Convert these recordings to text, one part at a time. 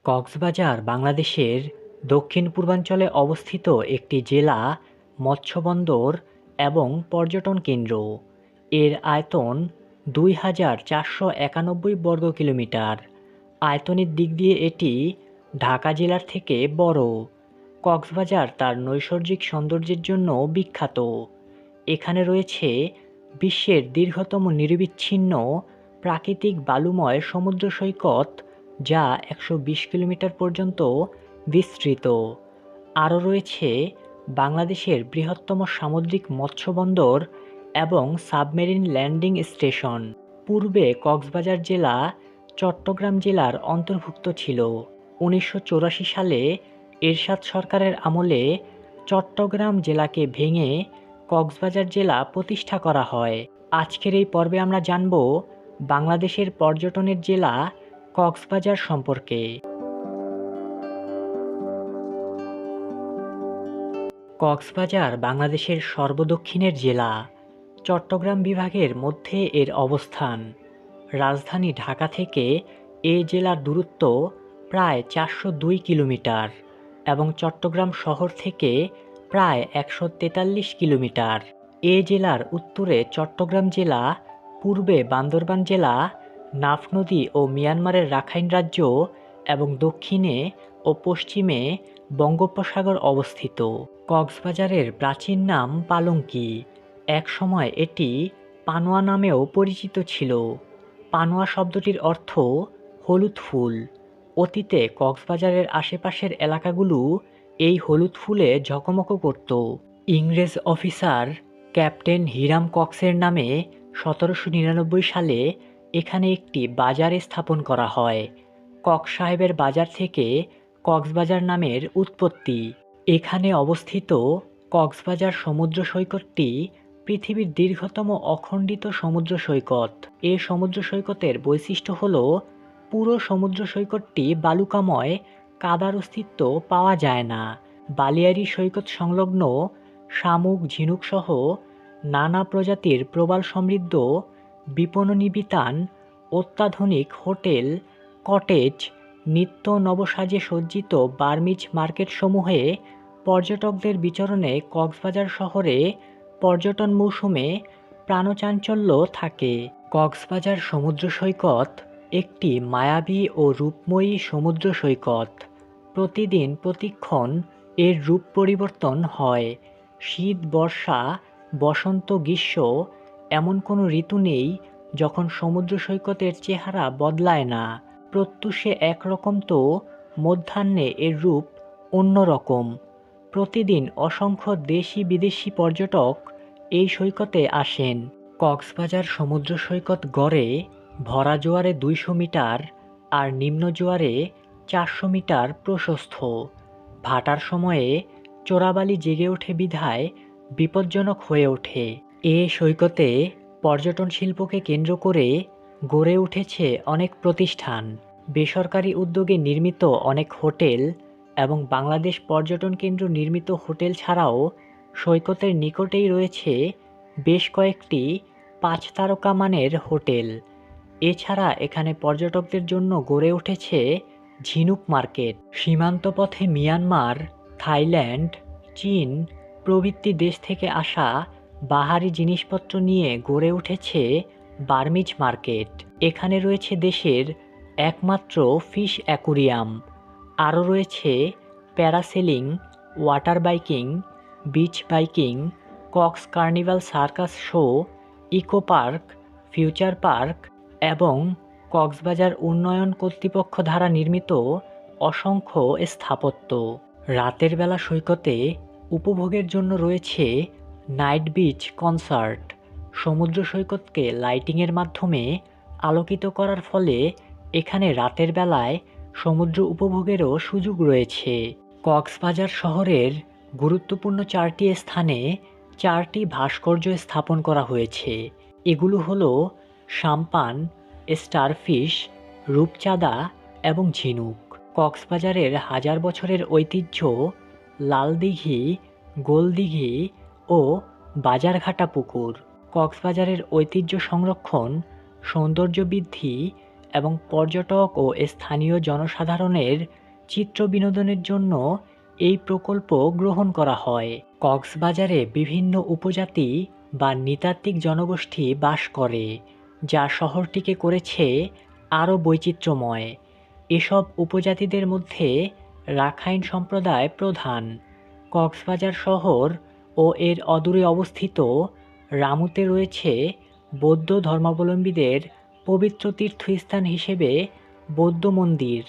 কক্সবাজার বাংলাদেশের দক্ষিণ-পূর্বাঞ্চলে অবস্থিত একটি জেলা, মৎস্য বন্দর এবং পর্যটন কেন্দ্র। এর আয়তন ২,৪৯১ বর্গ কিলোমিটার। আয়তনের দিক দিয়ে এটি ঢাকা জেলার থেকে বড়। কক্সবাজার তার নৈসর্গিক সৌন্দর্যের জন্য বিখ্যাত। এখানে রয়েছে বিশ্বের দীর্ঘতম নিরবিচ্ছিন্ন প্রাকৃতিক বালুময় সমুদ্র সৈকত, যা ১২০ কিলোমিটার পর্যন্ত বিস্তৃত। আরও রয়েছে বাংলাদেশের বৃহত্তম সামুদ্রিক মৎস্য বন্দর এবং সাবমেরিন ল্যান্ডিং স্টেশন। পূর্বে কক্সবাজার জেলা চট্টগ্রাম জেলার অন্তর্ভুক্ত ছিল। ১৯৮৪ সালে এরশাদ সরকারের আমলে চট্টগ্রাম জেলাকে ভেঙে কক্সবাজার জেলা প্রতিষ্ঠা করা হয়। আজকের এই পর্বে আমরা জানব বাংলাদেশের পর্যটনের জেলা কক্সবাজার সম্পর্কে। কক্সবাজার বাংলাদেশের সর্বদক্ষিণের জেলা। চট্টগ্রাম বিভাগের মধ্যে এর অবস্থান। রাজধানী ঢাকা থেকে এ জেলার দূরত্ব প্রায় ৪০২ কিলোমিটার এবং চট্টগ্রাম শহর থেকে প্রায় ১৪৩ কিলোমিটার। এ জেলার উত্তরে চট্টগ্রাম জেলা, পূর্বে বান্দরবান জেলা, নাফ নদী ও মিয়ানমারের রাখাইন রাজ্য এবং দক্ষিণে ও পশ্চিমে বঙ্গোপসাগর অবস্থিত। কক্সবাজারের প্রাচীন নাম পালঙ্কি। একসময় এটি পানোয়া নামেও পরিচিত ছিল। পানোয়া শব্দটির অর্থ হলুদ ফুল। অতীতে কক্সবাজারের আশেপাশের এলাকাগুলো এই হলুদ ফুলে ঝকমক করত। ইংরেজ অফিসার ক্যাপ্টেন হিরাম কক্সের নামে ১৭৯৯ সালে এখানে একটি বাজার স্থাপন করা হয়। কক্স সাহেবের বাজার থেকে কক্সবাজার নামের উৎপত্তি। এখানে অবস্থিত কক্সবাজার সমুদ্র সৈকতটি পৃথিবীর দীর্ঘতম অখণ্ডিত সমুদ্র সৈকত। এ সমুদ্র সৈকতের বৈশিষ্ট্য হল পুরো সমুদ্র সৈকতটি বালুকাময়, কাদার অস্তিত্ব পাওয়া যায় না। বালিয়াড়ি সৈকত সংলগ্ন শামুক, ঝিনুক সহ নানা প্রজাতির প্রবাল সমৃদ্ধ বিপণনী-বিতান, অত্যাধুনিক হোটেল, কটেজ, নিত্য নবসাজে সজ্জিত বার্মিজ মার্কেটসমূহে পর্যটকদের বিচরণে কক্সবাজার শহরে পর্যটন মৌসুমে প্রাণচাঞ্চল্য থাকে। কক্সবাজার সমুদ্র সৈকত একটি মায়াবী ও রূপময়ী সমুদ্র সৈকত। প্রতিদিন প্রতিক্ষণ এর রূপ পরিবর্তন হয়। শীত, বর্ষা, বসন্ত, গ্রীষ্ম এমন কোনো ঋতু নেই যখন সমুদ্র সৈকতের চেহারা বদলায় না। প্রত্যুষে একরকম তো মধ্যাহ্নে এর রূপ অন্যরকম। প্রতিদিন অসংখ্য দেশি বিদেশি পর্যটক এই সৈকতে আসেন। কক্সবাজার সমুদ্র সৈকত গড়ে ভরা জোয়ারে ২০০ মিটার আর নিম্ন জোয়ারে ৪০০ মিটার প্রশস্ত। ভাটার সময়ে চোরাবালি জেগে ওঠে বিধায় বিপজ্জনক হয়ে ওঠে। এ সৈকতে পর্যটন শিল্পকে কেন্দ্র করে গড়ে উঠেছে অনেক প্রতিষ্ঠান। বেসরকারি উদ্যোগে নির্মিত অনেক হোটেল এবং বাংলাদেশ পর্যটন কেন্দ্র নির্মিত হোটেল ছাড়াও সৈকতের নিকটেই রয়েছে বেশ কয়েকটি ৫ তারকা মানের হোটেল। এছাড়া এখানে পর্যটকদের জন্য গড়ে উঠেছে ঝিনুক মার্কেট। সীমান্ত পথে মিয়ানমার, থাইল্যান্ড, চীন প্রভৃতি দেশ থেকে আসা বাহারি জিনিসপত্র নিয়ে গড়ে উঠেছে বার্মিজ মার্কেট। এখানে রয়েছে দেশের একমাত্র ফিশ অ্যাকুরিয়াম। আরও রয়েছে parasailing, water biking, beach biking, Cox carnival circus show, eco park, future park এবং কক্সবাজার উন্নয়ন কর্তৃপক্ষ দ্বারা নির্মিত অসংখ্য স্থাপত্য। রাতের বেলা সৈকতে উপভোগের জন্য রয়েছে নাইট বিচ কনসার্ট। সমুদ্র সৈকতকে লাইটিংয়ের মাধ্যমে আলোকিত করার ফলে এখানে রাতের বেলায় সমুদ্র উপভোগেরও সুযোগ রয়েছে। কক্সবাজার শহরের গুরুত্বপূর্ণ ৪টি স্থানে ৪টি ভাস্কর্য স্থাপন করা হয়েছে। এগুলো হলো সাম্পান, স্টারফিশ, রূপচাঁদা এবং ঝিনুক। কক্সবাজারের হাজার বছরের ঐতিহ্য লালদিঘি, গোলদিঘি ও বাজারঘাটা পুকুর। কক্সবাজারের ঐতিহ্য সংরক্ষণ, সৌন্দর্য বৃদ্ধি এবং পর্যটক ও স্থানীয় জনসাধারণের চিত্র বিনোদনের জন্য এই প্রকল্প গ্রহণ করা হয়। কক্সবাজারে বিভিন্ন উপজাতি বা নৃতাত্ত্বিক জনগোষ্ঠী বাস করে, যা শহরটিকে করেছে আরও বৈচিত্র্যময়। এসব উপজাতিদের মধ্যে রাখাইন সম্প্রদায় প্রধান। কক্সবাজার শহর ও এর অদূরে অবস্থিত রামুতে রয়েছে বৌদ্ধ ধর্মাবলম্বীদের পবিত্র তীর্থস্থান হিসেবে বৌদ্ধ মন্দির।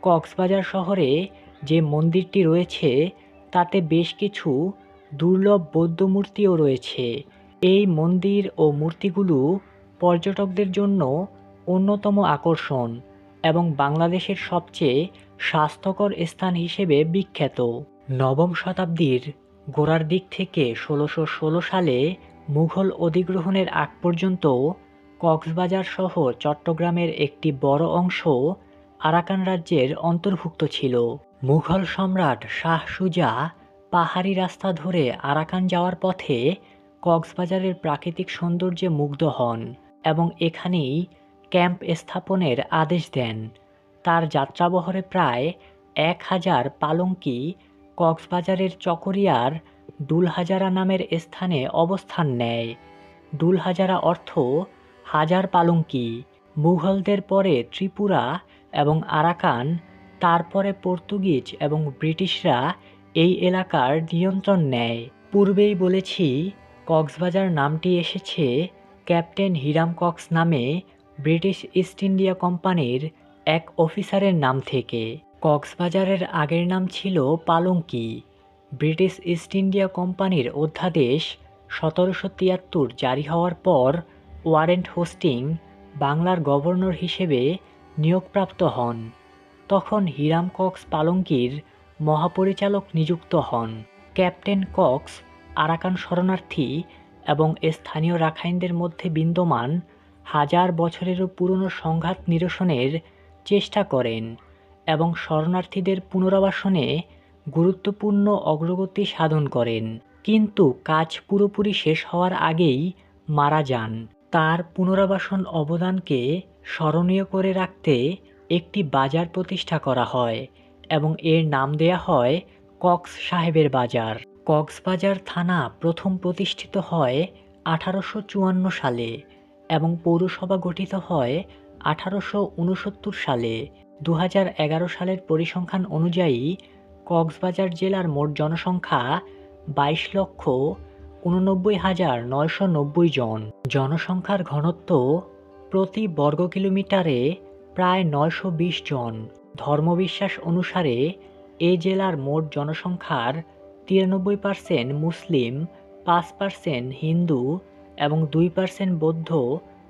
কক্সবাজার শহরে যে মন্দিরটি রয়েছে তাতে বেশ কিছু দুর্লভ বৌদ্ধ মূর্তিও রয়েছে। এই মন্দির ও মূর্তিগুলো পর্যটকদের জন্য অন্যতম আকর্ষণ এবং বাংলাদেশের সবচেয়ে স্বাস্থ্যকর স্থান হিসেবে বিখ্যাত। নবম শতাব্দীর গোড়ার দিক থেকে ১৬১৬ সালে মুঘল অধিগ্রহণের আগ পর্যন্ত কক্সবাজার সহ চট্টগ্রামের একটি বড় অংশ আরাকান রাজ্যের অন্তর্ভুক্ত ছিল। মুঘল সম্রাট শাহ সুজা পাহাড়ি রাস্তা ধরে আরাকান যাওয়ার পথে কক্সবাজারের প্রাকৃতিক সৌন্দর্যে মুগ্ধ হন এবং এখানেই ক্যাম্প স্থাপনের আদেশ দেন। তার যাত্রাবহরে প্রায় ১,০০০ পালঙ্কি কক্সবাজারের চকরিয়ার ডুলহাজারা নামের স্থানে অবস্থান নেয়। ডুলহাজারা অর্থ হাজার পালঙ্কি। মুঘলদের পরে ত্রিপুরা এবং আরাকান, তারপরে পর্তুগিজ এবং ব্রিটিশরা এই এলাকার নিয়ন্ত্রণ নেয়। পূর্বেই বলেছি, কক্সবাজার নামটি এসেছে ক্যাপ্টেন হিরাম কক্স নামে ব্রিটিশ ইস্ট ইন্ডিয়া কোম্পানির এক অফিসারের নাম থেকে। কক্সবাজারের আগের নাম ছিল পালঙ্কি। ব্রিটিশ ইস্ট ইন্ডিয়া কোম্পানির অধ্যাদেশ ১৭৭৩ জারি হওয়ার পর ওয়ারেন্ট হোস্টিং বাংলার গভর্নর হিসেবে নিয়োগপ্রাপ্ত হন। তখন হিরাম কক্স পালঙ্কির মহাপরিচালক নিযুক্ত হন। ক্যাপ্টেন কক্স আরাকান শরণার্থী এবং স্থানীয় রাখাইনদের মধ্যে বিদ্যমান হাজার বছরেরও পুরনো সংঘাত নিরসনের চেষ্টা করেন এবং শরণার্থীদের পুনর্বাসনে গুরুত্বপূর্ণ অগ্রগতি সাধন করেন, কিন্তু কাজ পুরোপুরি শেষ হওয়ার আগেই মারা যান। তার পুনর্বাসন অবদানকে স্মরণীয় করে রাখতে একটি বাজার প্রতিষ্ঠা করা হয় এবং এর নাম দেয়া হয় কক্স সাহেবের বাজার। কক্সবাজার থানা প্রথম প্রতিষ্ঠিত হয় ১৮৫৪ সালে এবং পৌরসভা গঠিত হয় ১৮৬৯ সালে। ২০১১ সালের পরিসংখ্যান অনুযায়ী কক্সবাজার জেলার মোট জনসংখ্যা ২২,৮৯,৯৯০ জন। জনসংখ্যার ঘনত্ব প্রতি বর্গ কিলোমিটারে প্রায় ৯২০ জন। ধর্মবিশ্বাস অনুসারে এ জেলার মোট জনসংখ্যার ৯৩% মুসলিম, ৫% হিন্দু এবং ২% বৌদ্ধ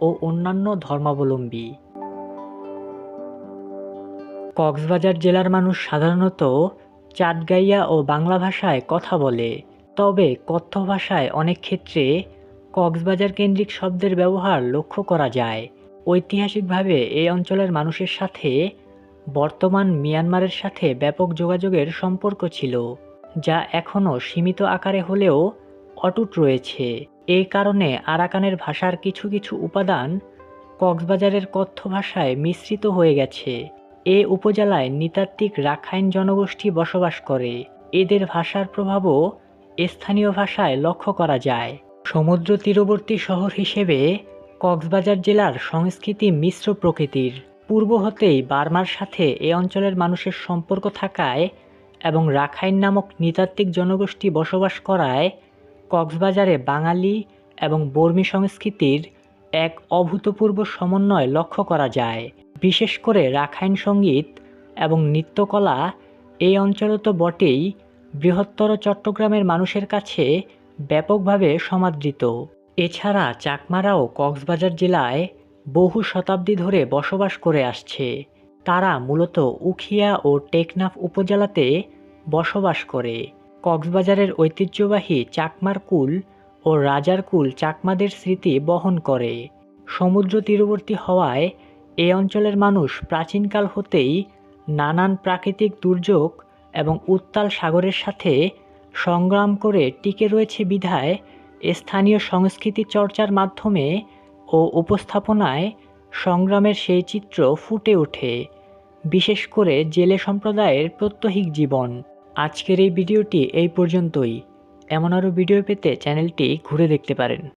ও অন্যান্য ধর্মাবলম্বী। কক্সবাজার জেলার মানুষ সাধারণত চাটগাইয়া ও বাংলা ভাষায় কথা বলে, তবে কথ্য ভাষায় অনেক ক্ষেত্রে কক্সবাজার কেন্দ্রিক শব্দের ব্যবহার লক্ষ্য করা যায়। ঐতিহাসিকভাবে এই অঞ্চলের মানুষের সাথে বর্তমান মিয়ানমারের সাথে ব্যাপক যোগাযোগের সম্পর্ক ছিল, যা এখনও সীমিত আকারে হলেও অটুট রয়েছে। এই কারণে আরাকানের ভাষার কিছু কিছু উপাদান কক্সবাজারের কথ্য ভাষায় মিশ্রিত হয়ে গেছে। এ উপজেলায় নৃতাত্ত্বিক রাখাইন জনগোষ্ঠী বসবাস করে। এদের ভাষার প্রভাবও স্থানীয় ভাষায় লক্ষ্য করা যায়। সমুদ্র তীরবর্তী শহর হিসেবে কক্সবাজার জেলার সংস্কৃতি মিশ্র প্রকৃতির। পূর্ব হতেই বার্মার সাথে এ অঞ্চলের মানুষের সম্পর্ক থাকায় এবং রাখাইন নামক নৃতাত্ত্বিক জনগোষ্ঠী বসবাস করায় কক্সবাজারে বাঙালি এবং বর্মী সংস্কৃতির এক অভূতপূর্ব সমন্বয় লক্ষ্য করা যায়। বিশেষ করে রাখাইন সঙ্গীত এবং নৃত্যকলা এই অঞ্চলে তো বটেই, বৃহত্তর চট্টগ্রামের মানুষের কাছে ব্যাপকভাবে সমাদৃত। এছাড়া চাকমারাও কক্সবাজার জেলায় বহু শতাব্দী ধরে বসবাস করে আসছে। তারা মূলত উখিয়া ও টেকনাফ উপজেলাতে বসবাস করে। কক্সবাজারের ঐতিহ্যবাহী চাকমার কুল ও রাজার কুল চাকমাদের স্মৃতি বহন করে। সমুদ্র তীরবর্তী হওয়ায় এই অঞ্চলের মানুষ প্রাচীনকাল হতেই নানান প্রাকৃতিক দুর্যোগ এবং উত্তাল সাগরের সাথে সংগ্রাম করে টিকে রয়েছে বিধায় স্থানীয় সংস্কৃতি চর্চার মাধ্যমে ও উপস্থাপনায় সংগ্রামের সেই চিত্র ফুটে ওঠে, বিশেষ করে জেলে সম্প্রদায়ের প্রত্যহিক জীবন। আজকের এই ভিডিওটি এই পর্যন্তই। এমন আরও ভিডিও পেতে চ্যানেলটি ঘুরে দেখতে পারেন।